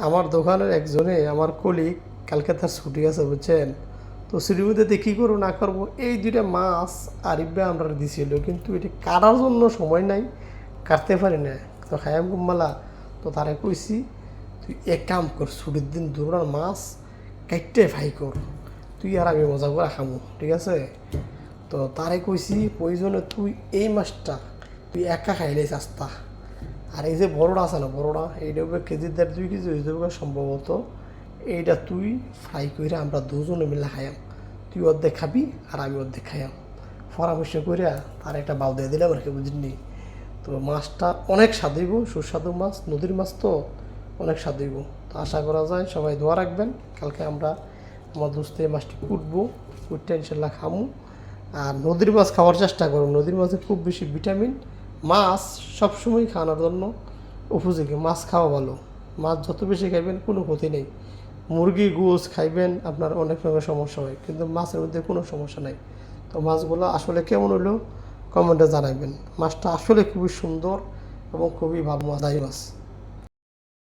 আমার দোকানের একজনে আমার কলিগ কালকে তার ছুটি আছে বুঝছেন। তো ছুটির মধ্যে কী করবো না করবো এই দুইটা মাছ আরিফ ভাই আমরা দিছিল, কিন্তু এটি কাটার জন্য সময় নাই, কাটতে পারি না। তো খায়াম কুম্বালা তো তারে কইছি তুই এক কাম কর, ছুটির দিন দুটার মাছ কাইটে ফ্রাই কর, তুই আর আমি মজা করে খামু, ঠিক আছে? তো তারে কইছি প্রয়োজনে তুই এই মাছটা তুই একা খাইলে চাস্তা, আর এই যে বড়োটা আছে না, বড়োটা এইটা হবে কেজি 1.5-2 কেজি হয়ে যাবে সম্ভবত। এইটা তুই ফ্রাই করে আমরা দুজনে মিলে খাইয়াম, তুই অর্ধেক খাবি আর আমি অর্ধেক খাইয়াম। পরামর্শ করে তার একটা বাল দিয়ে দিলাম আর কি, বুঝলি? তো মাছটা অনেক স্বাদ হইব, সুস্বাদু মাছ, নদীর মাছ তো অনেক স্বাদ হইব। তো আশা করা যায় সবাই দোয়া রাখবেন, কালকে আমরা আমার দোস্তে মাছটি কুটবো, কুটতে ইনশাল্লাহ খামু। আর নদীর মাছ খাওয়ার চেষ্টা করুন, নদীর মাছে খুব বেশি ভিটামিন। মাছ সবসময় খাওয়ানোর জন্য উপযোগী, মাছ খাওয়া ভালো, মাছ যত বেশি খাইবেন কোনো ক্ষতি নেই। মুরগি গোস খাইবেন আপনার অনেক রকমের সমস্যা হয়, কিন্তু মাছের মধ্যে কোনো সমস্যা নাই। তো মাছগুলো আসলে কেমন হলো কমেন্টে জানাবেন। মাছটা আসলে খুবই সুন্দর এবং খুবই ভালো মাছ, মাছ।